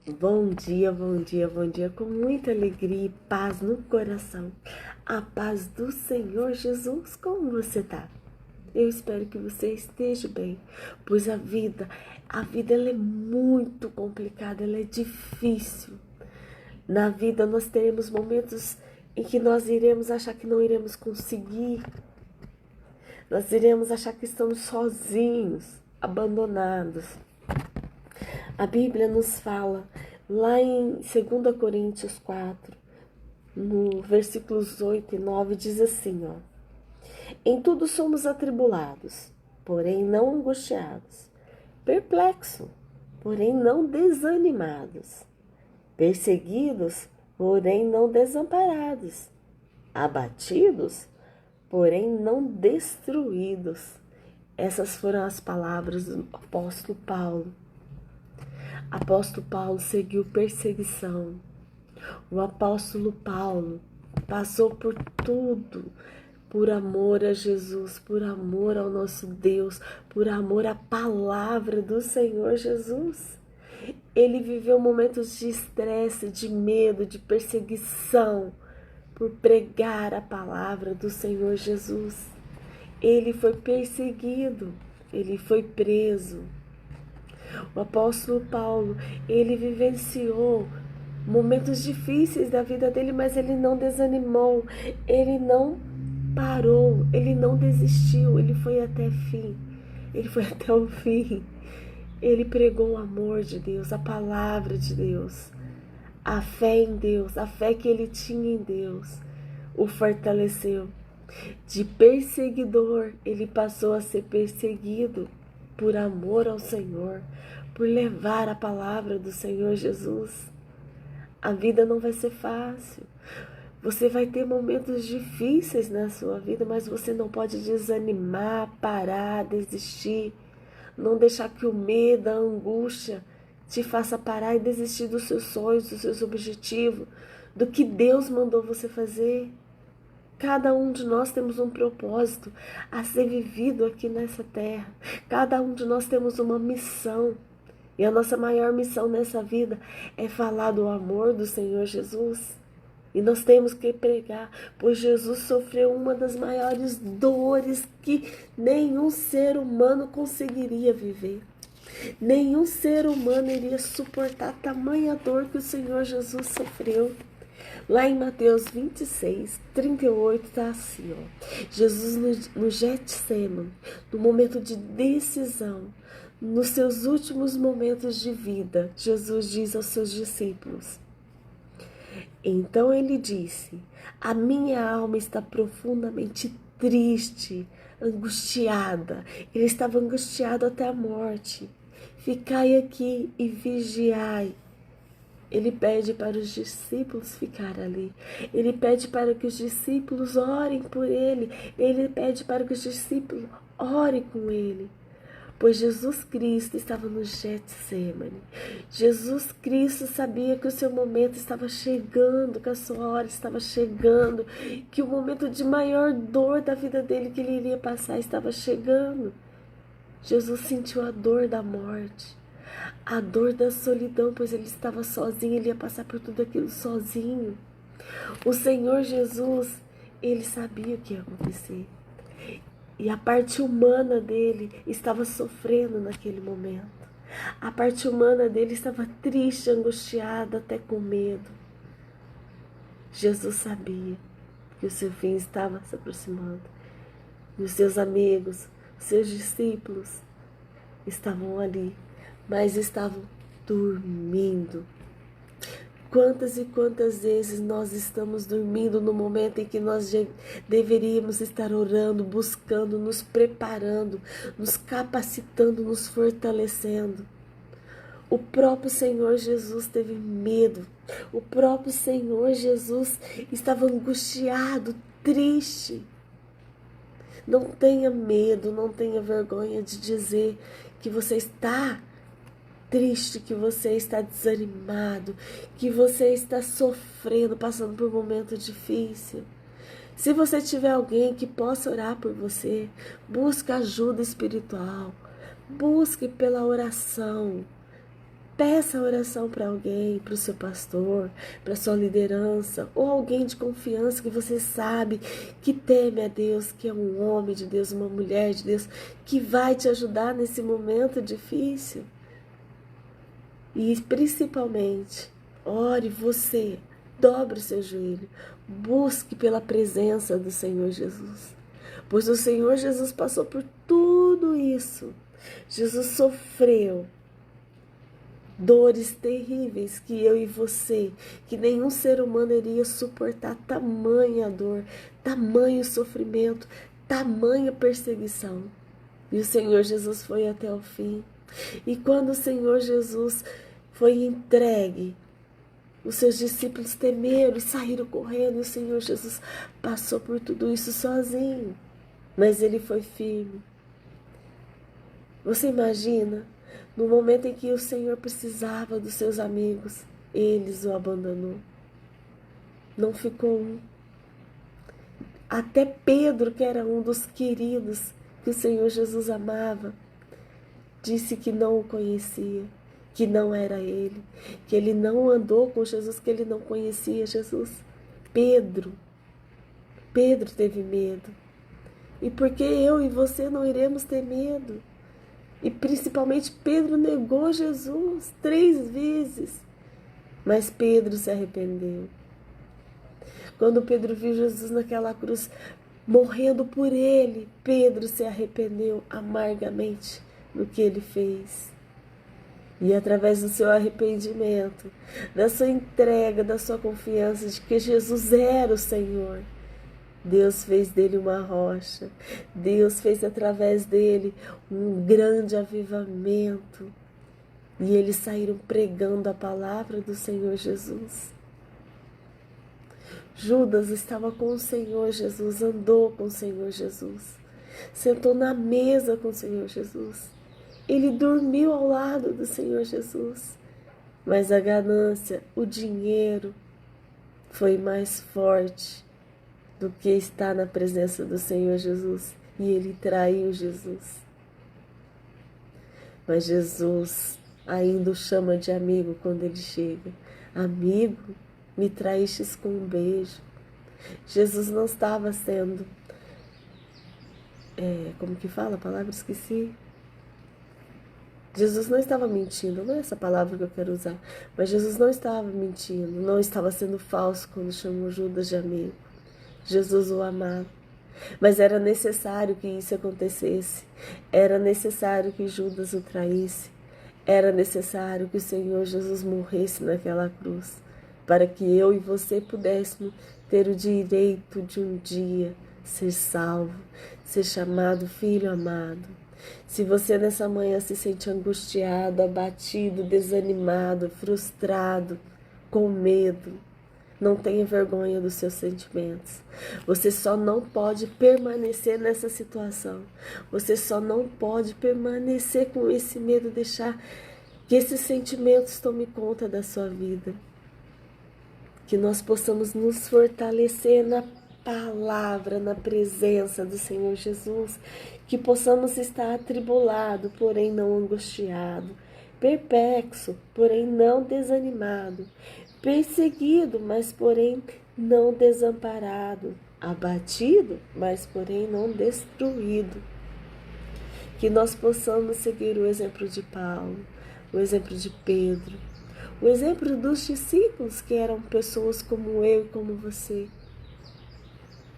Bom dia, bom dia, bom dia, com muita alegria e paz no coração. A paz do Senhor Jesus, como você tá? Eu espero que você esteja bem, pois a vida ela é muito complicada, ela é difícil. Na vida nós teremos momentos em que nós iremos achar que não iremos conseguir, nós iremos achar que estamos sozinhos, abandonados. A Bíblia nos fala, lá em 2 Coríntios 4, no versículos 8 e 9, diz assim, ó. Em tudo somos atribulados, porém não angustiados, perplexos, porém não desanimados, perseguidos, porém não desamparados, abatidos, porém não destruídos. Essas foram as palavras do apóstolo Paulo. Apóstolo Paulo seguiu perseguição. O apóstolo Paulo passou por tudo, por amor a Jesus, por amor ao nosso Deus, por amor à palavra do Senhor Jesus. Ele viveu momentos de estresse, de medo, de perseguição, por pregar a palavra do Senhor Jesus. Ele foi perseguido, ele foi preso. O apóstolo Paulo, ele vivenciou momentos difíceis da vida dele, mas ele não desanimou, ele não parou, ele não desistiu, ele foi até fim, ele foi até o fim. Ele pregou o amor de Deus, a palavra de Deus, a fé em Deus, a fé que ele tinha em Deus, o fortaleceu. De perseguidor, ele passou a ser perseguido por amor ao Senhor, por levar a palavra do Senhor Jesus. A vida não vai ser fácil. Você vai ter momentos difíceis na sua vida, mas você não pode desanimar, parar, desistir. Não deixar que o medo, a angústia te faça parar e desistir dos seus sonhos, dos seus objetivos, do que Deus mandou você fazer. Cada um de nós temos um propósito a ser vivido aqui nessa terra. Cada um de nós temos uma missão. E a nossa maior missão nessa vida é falar do amor do Senhor Jesus. E nós temos que pregar, pois Jesus sofreu uma das maiores dores que nenhum ser humano conseguiria viver. Nenhum ser humano iria suportar a tamanha dor que o Senhor Jesus sofreu. Lá em Mateus 26, 38, está assim, ó. Jesus no Getsemane, no momento de decisão, nos seus últimos momentos de vida, Jesus diz aos seus discípulos. Então ele disse, a minha alma está profundamente triste, angustiada. Ele estava angustiado até a morte. Ficai aqui e vigiai. Ele pede para os discípulos ficar ali. Ele pede para que os discípulos orem por ele. Ele pede para que os discípulos orem com ele. Pois Jesus Cristo estava no Getsemane. Jesus Cristo sabia que o seu momento estava chegando, que a sua hora estava chegando, que o momento de maior dor da vida dele que ele iria passar estava chegando. Jesus sentiu a dor da morte, a dor da solidão, pois ele estava sozinho, ele ia passar por tudo aquilo sozinho. O Senhor Jesus, ele sabia o que ia acontecer. E a parte humana dele estava sofrendo naquele momento. A parte humana dele estava triste, angustiada, até com medo. Jesus sabia que o seu fim estava se aproximando. E os seus amigos, os seus discípulos estavam ali, mas estavam dormindo. Quantas e quantas vezes nós estamos dormindo no momento em que nós deveríamos estar orando, buscando, nos preparando, nos capacitando, nos fortalecendo. O próprio Senhor Jesus teve medo. O próprio Senhor Jesus estava angustiado, triste. Não tenha medo, não tenha vergonha de dizer que você está triste, que você está desanimado, que você está sofrendo, passando por um momento difícil. Se você tiver alguém que possa orar por você, busque ajuda espiritual, busque pela oração. Peça oração para alguém, para o seu pastor, para sua liderança, ou alguém de confiança que você sabe que teme a Deus, que é um homem de Deus, uma mulher de Deus, que vai te ajudar nesse momento difícil. E principalmente, ore você, dobre o seu joelho, busque pela presença do Senhor Jesus. Pois o Senhor Jesus passou por tudo isso. Jesus sofreu dores terríveis que eu e você, que nenhum ser humano iria suportar, tamanha dor, tamanho sofrimento, tamanha perseguição. E o Senhor Jesus foi até o fim. E quando o Senhor Jesus foi entregue, os seus discípulos temeram e saíram correndo, e o Senhor Jesus passou por tudo isso sozinho, mas ele foi firme. Você imagina? No momento em que o Senhor precisava dos seus amigos, eles o abandonou. Não ficou um. Até Pedro, que era um dos queridos que o Senhor Jesus amava, disse que não o conhecia, que não era ele, que ele não andou com Jesus, que ele não conhecia Jesus. Pedro teve medo. E por que eu e você não iremos ter medo? E principalmente Pedro negou Jesus 3 vezes. Mas Pedro se arrependeu. Quando Pedro viu Jesus naquela cruz, morrendo por ele, Pedro se arrependeu amargamente do que ele fez. E através do seu arrependimento, da sua entrega, da sua confiança de que Jesus era o Senhor, Deus fez dele uma rocha. Deus fez através dele um grande avivamento. E eles saíram pregando a palavra do Senhor Jesus. Judas estava com o Senhor Jesus, andou com o Senhor Jesus, sentou na mesa com o Senhor Jesus. Ele dormiu ao lado do Senhor Jesus. Mas a ganância, o dinheiro, foi mais forte do que estar na presença do Senhor Jesus. E ele traiu Jesus. Mas Jesus ainda o chama de amigo quando ele chega. Amigo, me traístes com um beijo. Jesus não estava sendo... como que fala a palavra? Esqueci. Jesus não estava mentindo, não é essa palavra que eu quero usar. Mas Jesus não estava mentindo, não estava sendo falso quando chamou Judas de amigo. Jesus o amava. Mas era necessário que isso acontecesse. Era necessário que Judas o traísse. Era necessário que o Senhor Jesus morresse naquela cruz, para que eu e você pudéssemos ter o direito de um dia ser salvo, ser chamado filho amado. Se você nessa manhã se sente angustiado, abatido, desanimado, frustrado, com medo, não tenha vergonha dos seus sentimentos. Você só não pode permanecer nessa situação. Você só não pode permanecer com esse medo, deixar que esses sentimentos tomem conta da sua vida. Que nós possamos nos fortalecer na palavra, na presença do Senhor Jesus. Que possamos estar atribulado, porém não angustiado. Perplexo, porém não desanimado. Perseguido, mas porém não desamparado, abatido, mas porém não destruído. Que nós possamos seguir o exemplo de Paulo, o exemplo de Pedro, o exemplo dos discípulos que eram pessoas como eu e como você.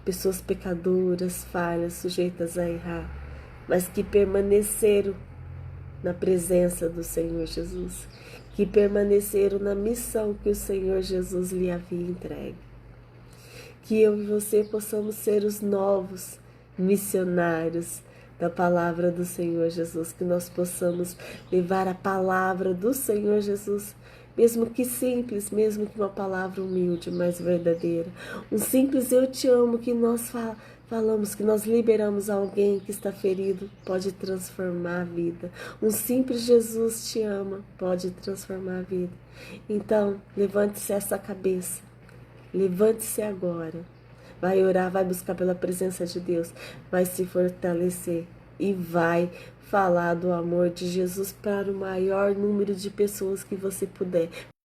Pessoas pecadoras, falhas, sujeitas a errar, mas que permaneceram na presença do Senhor Jesus, que permaneceram na missão que o Senhor Jesus lhe havia entregue. Que eu e você possamos ser os novos missionários da palavra do Senhor Jesus, que nós possamos levar a palavra do Senhor Jesus, mesmo que simples, mesmo que uma palavra humilde, mas verdadeira. Um simples eu te amo que nós falamos, que nós liberamos alguém que está ferido, pode transformar a vida. Um simples Jesus te ama, pode transformar a vida. Então, levante-se essa cabeça, levante-se agora, vai orar, vai buscar pela presença de Deus, vai se fortalecer, e vai falar do amor de Jesus para o maior número de pessoas que você puder,